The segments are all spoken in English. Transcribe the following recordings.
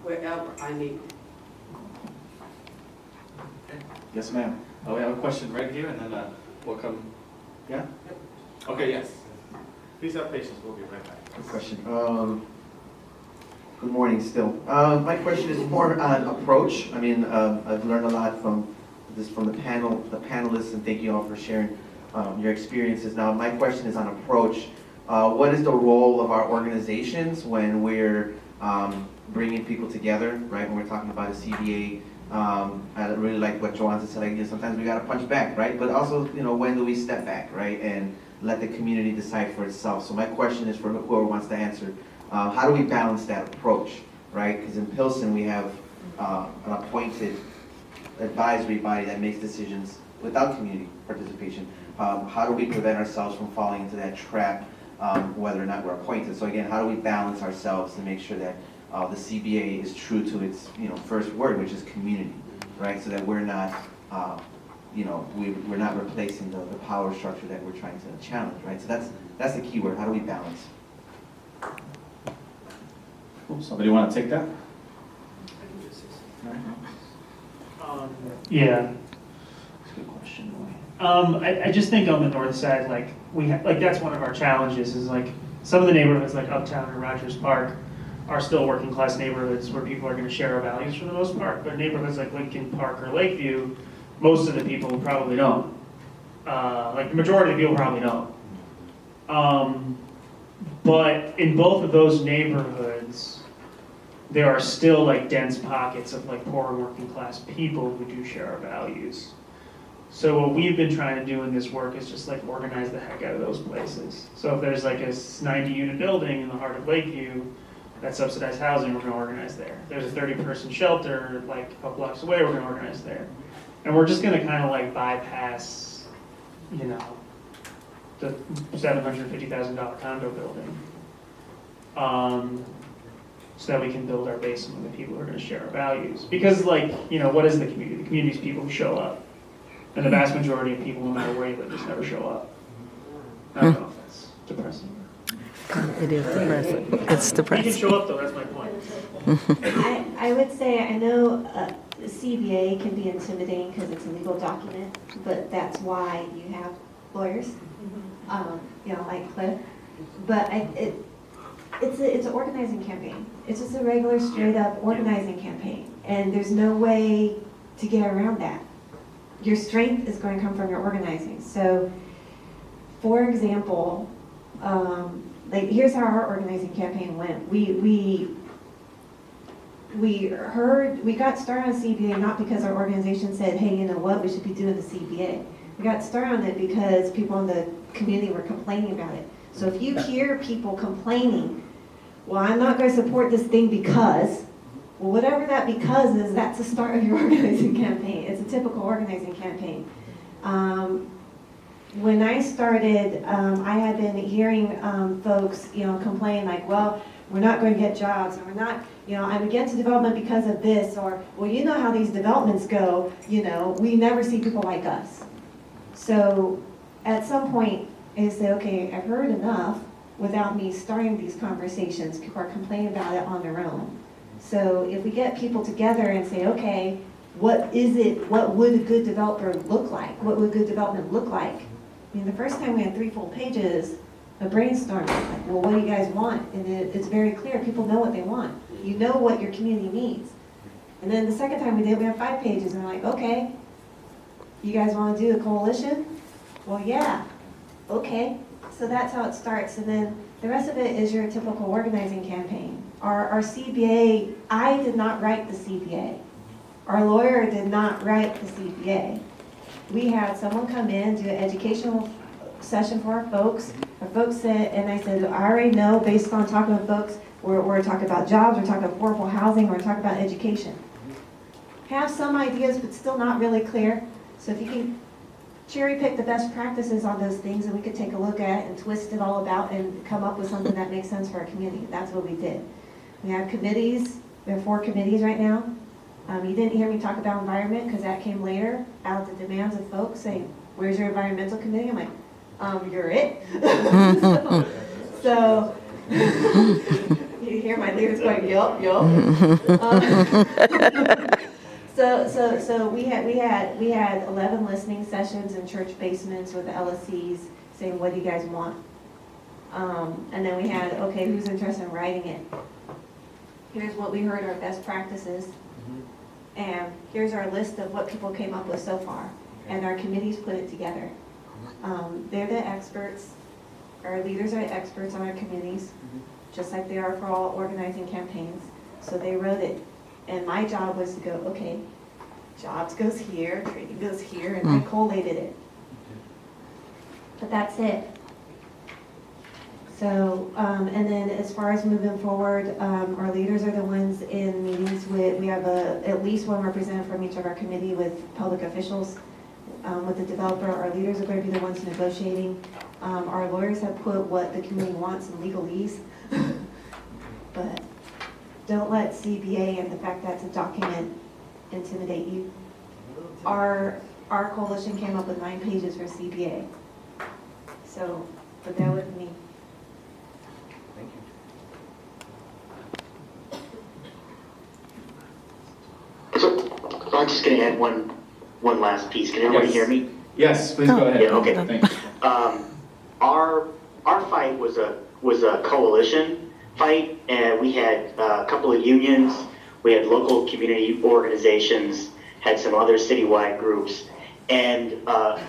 wherever I need. Yes, ma'am. Oh, we have a question right here, and then we'll come. Yeah? Okay, yes. Please have patience. We'll be right back. Good question. Good morning still. My question is more on approach. I mean, I've learned a lot from the panelists, and thank you all for sharing your experiences. Now, my question is on approach. What is the role of our organizations when we're bringing people together, right? When we're talking about a CBA, I really like what Joanne said, like, sometimes we gotta punch back, right? But also, when do we step back, right? And let the community decide for itself. So my question is for whoever wants to answer, how do we balance that approach, right? Because in Pilsen, we have an appointed advisory body that makes decisions without community participation. How do we prevent ourselves from falling into that trap, whether or not we're appointed? So again, how do we balance ourselves to make sure that the CBA is true to its first word, which is community, right? So that we're not we're not replacing the power structure that we're trying to challenge, right? So that's the key word. How do we balance? Cool. Somebody want to take that? Yeah. That's a good question. I just think on the north side, like that's one of our challenges is like some of the neighborhoods like Uptown or Rogers Park are still working class neighborhoods where people are going to share our values for the most part, but neighborhoods like Lincoln Park or Lakeview, most of the people probably don't. Like the majority of the people probably don't. But in both of those neighborhoods, there are still like dense pockets of like poor working class people who do share our values. So what we've been trying to do in this work is just like organize the heck out of those places. So if there's like a 90-unit building in the heart of Lakeview, that's subsidized housing, we're going to organize there. There's a 30-person shelter like a couple blocks away, we're going to organize there. And we're just going to kind of like bypass, the $750,000 condo building, so that we can build our base among the people who are going to share our values. Because what is the community? The community is people who show up. And the vast majority of people, no matter where you live, just never show up. I don't know if that's depressing. It is depressing. It's You depressing. can show up though, that's my point. I would say, I know the CBA can be intimidating because it's a legal document, but that's why you have lawyers, like Cliff. But it's an organizing campaign. It's just a regular, straight up organizing campaign. And there's no way to get around that. Your strength is going to come from your organizing. So, for example, here's how our organizing campaign went. We got started on CBA not because our organization said, hey, you know what, we should be doing the CBA. We got started on it because people in the community were complaining about it. So if you hear people complaining, well, I'm not going to support this thing because, well, whatever that because is, that's the start of your organizing campaign. It's a typical organizing campaign. When I started, I had been hearing folks, complain like, well, we're not going to get jobs, and we're not, I'm against development because of this, or, well, you know how these developments go, we never see people like us. So at some point, I say, okay, I've heard enough without me starting these conversations. People are complaining about it on their own. So if we get people together and say, okay, what would a good developer look like? What would good development look like? I mean, the first time we had 3 full pages of brainstorming, like, well, what do you guys want? And it's very clear, people know what they want. You know what your community needs. And then the second time we did, we had 5 pages, and we're like, okay, you guys want to do a coalition? Well, yeah, okay. So that's how it starts, and then the rest of it is your typical organizing campaign. Our CBA, I did not write the CBA. Our lawyer did not write the CBA. We had someone come in, do an educational session for our folks. Our folks said, and I said, I already know based on talking to folks, we're talking about jobs, we're talking about affordable housing, we're talking about education. Have some ideas, but still not really clear. So if you can cherry pick the best practices on those things and we could take a look at and twist it all about and come up with something that makes sense for our community. That's what we did. We have committees. We have 4 committees right now. You didn't hear me talk about environment because that came later out of the demands of folks saying, where's your environmental committee? I'm like, you're it. so can hear my leaders going, yup, yup. So we had 11 listening sessions in church basements with the LSCs saying, what do you guys want? And then we had, okay, who's interested in writing it? Here's what we heard our best practices. And here's our list of what people came up with so far. And our committees put it together. They're the experts. Our leaders are experts on our committees, just like they are for all organizing campaigns. So they wrote it. And my job was to go, okay, jobs goes here, training goes here, and I collated it. But that's it. So, and then as far as moving forward, our leaders are the ones in meetings with, we have at least one representative from each of our committee with public officials. With the developer, our leaders are going to be the ones negotiating. Our lawyers have put what the community wants in legalese. But don't let CBA and the fact that it's a document intimidate you. Our coalition came up with 9 pages for CBA. So, but that was me. Thank you. So I'm just going to add one last piece. Can everybody Yes. hear me? Yes, please go ahead. Yeah, okay. Thank you. Our fight was a coalition fight, and we had a couple of unions, we had local community organizations, had some other citywide groups, and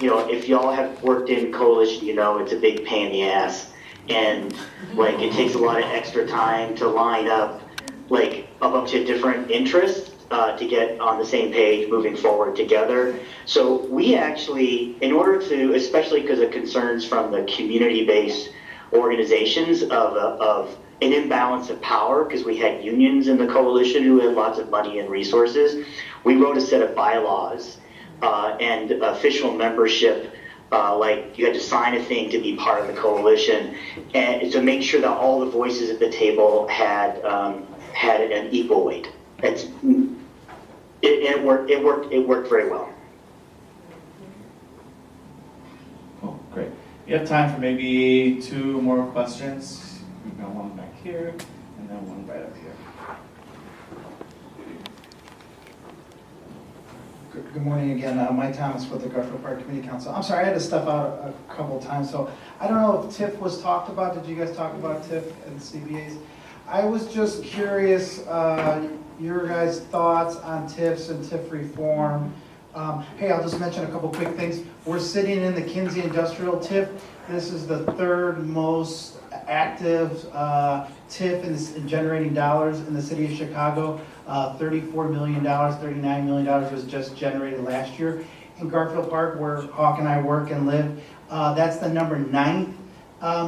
if y'all have worked in coalition, it's a big pain in the ass, and it takes a lot of extra time to line up a bunch of different interests to get on the same page moving forward together. So we actually, in order to, especially because of concerns from the community-based organizations of an imbalance of power, because we had unions in the coalition who had lots of money and resources, we wrote a set of bylaws and official membership, you had to sign a thing to be part of the coalition, and to make sure that all the voices at the table had an equal weight. It worked very well. Cool, great. We have time for maybe 2 more questions. We've got one back here, and then one right up here. Good morning again. Mike Thomas with the Garfield Park Community Council. I'm sorry, I had to step out a couple of times, so I don't know if TIF was talked about. Did you guys talk about TIF and CBAs? I was just curious, your guys' thoughts on TIFs and TIF reform. Hey, I'll just mention a couple quick things. We're sitting in the Kinsey Industrial TIF. This is the 3rd most active TIF in generating dollars in the city of Chicago. $34 million, $39 million was just generated last year. In Garfield Park, where Hawk and I work and live, that's the number 9th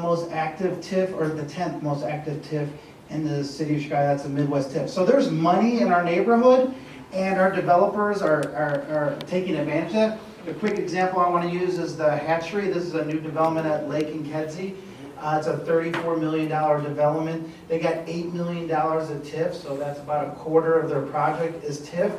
most active TIF, or the 10th most active TIF in the city of Chicago. That's a Midwest TIF. So there's money in our neighborhood, and our developers are taking advantage of that. A quick example I want to use is the hatchery. This is a new development at Lake and Kedzie. It's a $34 million development. They got $8 million of TIF, so that's about a quarter of their project is TIF.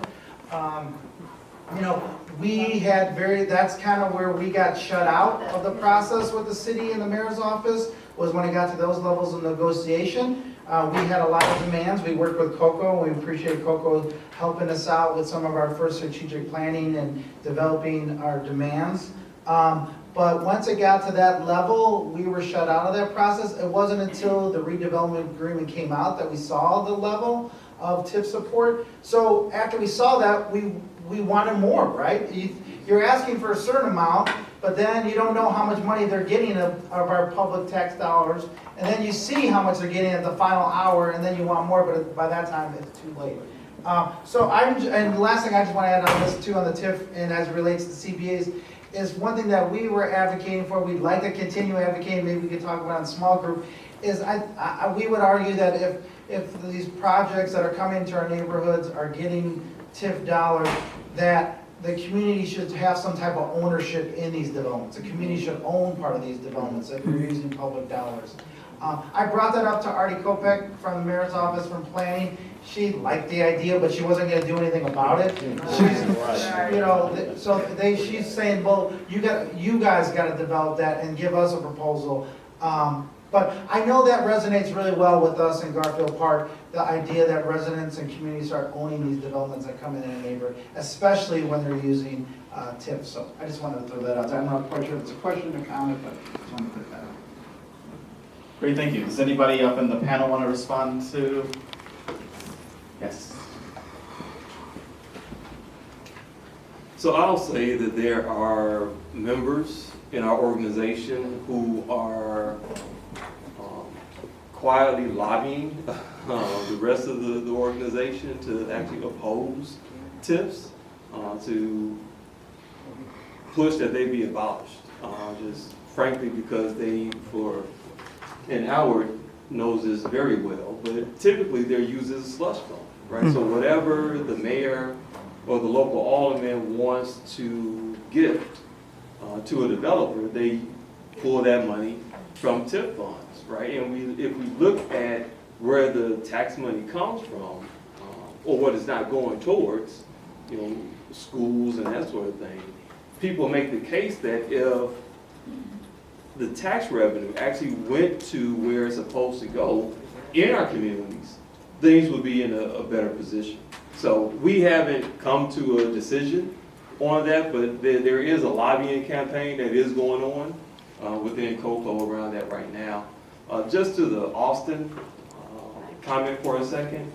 That's kind of where we got shut out of the process with the city and the mayor's office, was when it got to those levels of negotiation. We had a lot of demands. We worked with Coco, and we appreciate Coco helping us out with some of our first strategic planning and developing our demands. But once it got to that level, we were shut out of that process. It wasn't until the redevelopment agreement came out that we saw the level of TIF support. So after we saw that, we wanted more, right? You're asking for a certain amount, but then you don't know how much money they're getting of our public tax dollars. And then you see how much they're getting at the final hour, and then you want more, but by that time, it's too late. And the last thing I just want to add on this too, on the TIF, and as it relates to CBAs, is one thing that we were advocating for, we'd like to continue advocating, maybe we could talk about in a small group, is we would argue that if these projects that are coming to our neighborhoods are getting TIF dollars, that the community should have some type of ownership in these developments. The community should own part of these developments if we're using public dollars. I brought that up to Artie Kopek from the mayor's office from planning. She liked the idea, but she wasn't going to do anything about it. She's saying, well, you guys got to develop that and give us a proposal. But I know that resonates really well with us in Garfield Park, the idea that residents and communities start owning these developments that come in a neighborhood, especially when they're using TIF. So I just wanted to throw that out there. I'm not quite sure if it's a question or comment, but just wanted to put that out. Great, thank you. Does anybody up in the panel want to respond to? Yes. So I'll say that there are members in our organization who are quietly lobbying the rest of the organization to actually oppose TIFs, to push that they be abolished. Just frankly because they, and Howard knows this very well, but typically they're used as a slush fund, right? So whatever the mayor or the local alderman wants to gift to a developer, they pull that money from TIF funds, right? And if we look at where the tax money comes from, or what it's not going towards, schools and that sort of thing, people make the case that if the tax revenue actually went to where it's supposed to go in our communities, things would be in a better position. So we haven't come to a decision on that, but there is a lobbying campaign that is going on within COCO around that right now. Just to the Austin comment for a second.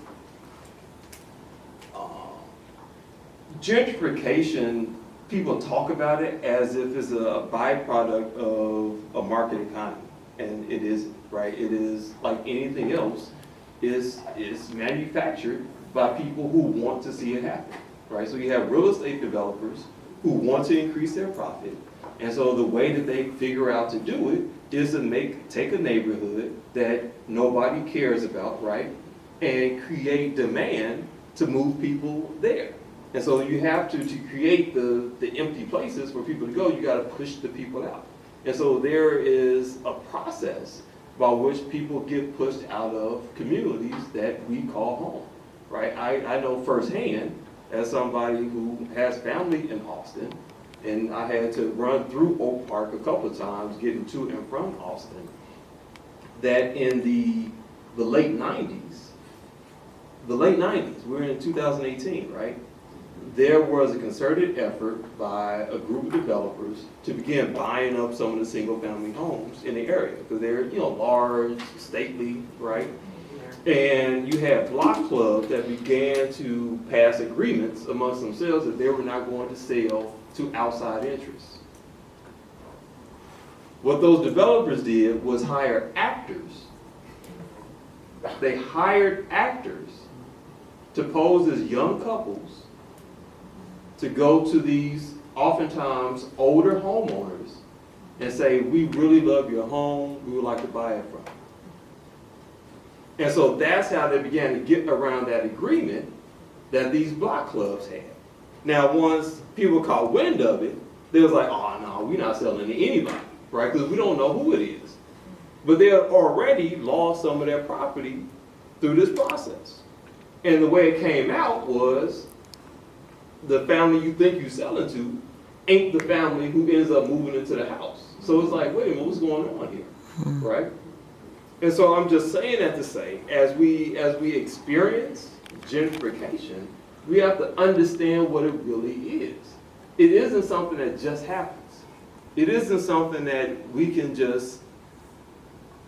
Gentrification, people talk about it as if it's a byproduct of a market economy, and it isn't, right? It is like anything else, is manufactured by people who want to see it happen, right? So you have real estate developers who want to increase their profit, and so the way that they figure out to do it is to take a neighborhood that nobody cares about, right? And create demand to move people there. And so you have to create the empty places for people to go, you gotta push the people out. And so there is a process by which people get pushed out of communities that we call home, right? I know firsthand, as somebody who has family in Austin, and I had to run through Oak Park a couple of times getting to and from Austin, that in the late 90s, we're in 2018, right? There was a concerted effort by a group of developers to begin buying up some of the single-family homes in the area, because they're, large, stately, right? And you had block clubs that began to pass agreements amongst themselves that they were not going to sell to outside interests. What those developers did was hire actors. They hired actors to pose as young couples to go to these oftentimes older homeowners and say, we really love your home, we would like to buy it from you. And so that's how they began to get around that agreement that these block clubs had. Now, once people caught wind of it, they was like, oh no, we're not selling to anybody, right? Because we don't know who it is. But they had already lost some of their property through this process. And the way it came out was, the family you think you're selling to ain't the family who ends up moving into the house. So it's like, wait a minute, what's going on here, right? And so I'm just saying that to say, as we experience gentrification, we have to understand what it really is. It isn't something that just happens. It isn't something that we can just,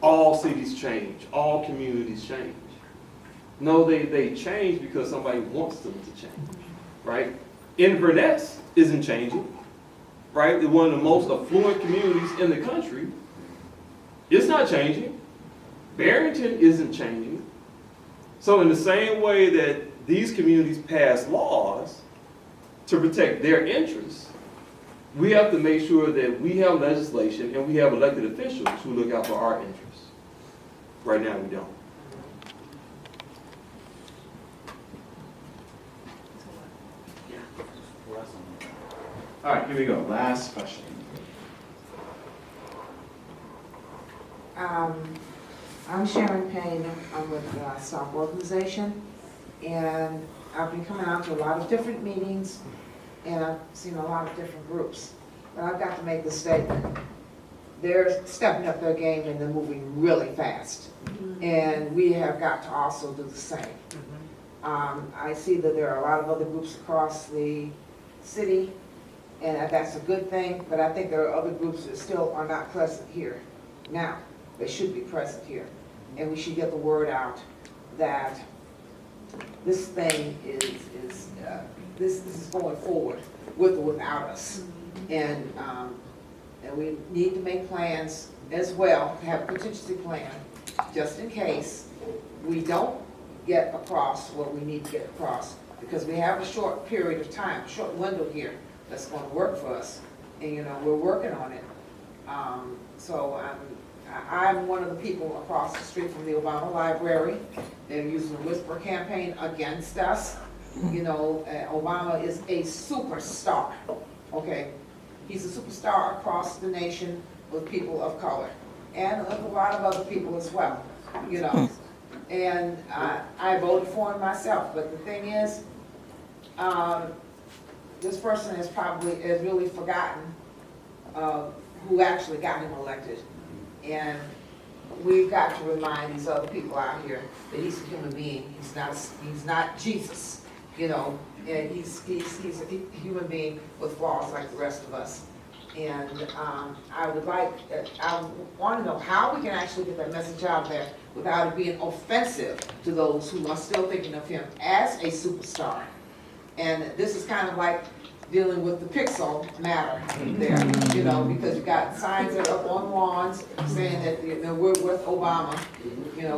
all cities change, all communities change. No, they change because somebody wants them to change. Right? Inverness isn't changing, right? It's one of the most affluent communities in the country. It's not changing. Barrington isn't changing. So in the same way that these communities pass laws to protect their interests, we have to make sure that we have legislation and we have elected officials who look out for our interests. Right now we don't. All right, here we go. Last question. I'm Sharon Payne. I'm with the Stop Organization, and I've been coming out to a lot of different meetings, and I've seen a lot of different groups. But I've got to make the statement they're stepping up their game and they're moving really fast. And we have got to also do the same. I see that there are a lot of other groups across the city, and that's a good thing, but I think there are other groups that still are not present here. Now, they should be present here, and we should get the word out that this thing this is going forward with or without us. And we need to make plans as well, have a contingency plan, just in case we don't get across what we need to get across, because we have a short period of time, short window here that's going to work for us, and we're working on it. So I'm one of the people across the street from the Obama Library. They're using the Whisper campaign against us. Obama is a superstar, okay? He's a superstar across the nation with people of color, and with a lot of other people as well, And I voted for him myself, but the thing is, this person has really forgotten who actually got him elected. And we've got to remind these other people out here that he's a human being. He's not Jesus, and he's a human being with flaws like the rest of us. And I want to know how we can actually get that message out there without it being offensive to those who are still thinking of him as a superstar. And this is kind of like dealing with the pixel matter there, because you got signs that are up on lawns saying that, we're with Obama,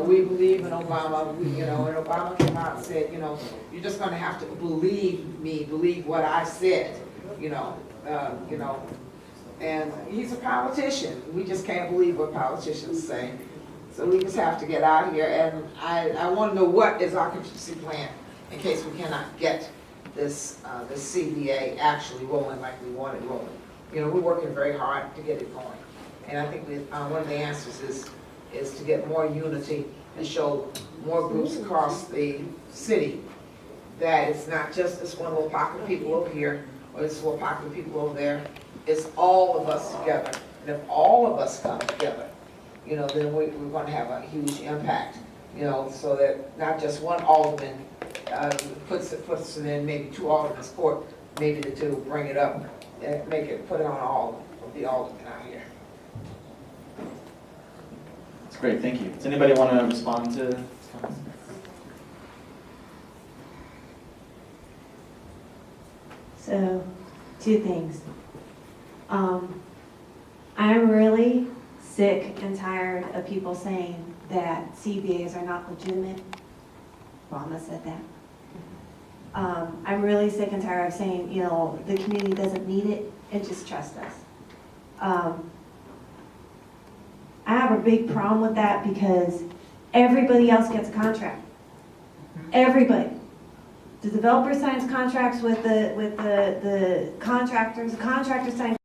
we believe in Obama, and Obama came out and said, you're just gonna have to believe me, believe what I said, and he's a politician. We just can't believe what politicians say. So we just have to get out here, and I want to know what is our contingency plan in case we cannot get this CBA actually rolling like we want it rolling. We're working very hard to get it going, and I think one of the answers is to get more unity and show more groups across the city that it's not just this one little pocket of people over here or this little pocket of people over there. It's all of us together, and if all of us come together, then we're going to have a huge impact. So that not just one alderman puts it in maybe two aldermen's court, maybe the two bring it up, and put it on all of the aldermen out here. That's great, thank you. Does anybody want to respond to this comment? So, two things. I'm really sick and tired of people saying that CBAs are not legitimate. Obama said that. I'm really sick and tired of saying, the community doesn't need it and just trust us. I have a big problem with that because everybody else gets a contract. Everybody. The developer signs contracts with the contractors. The contractor signs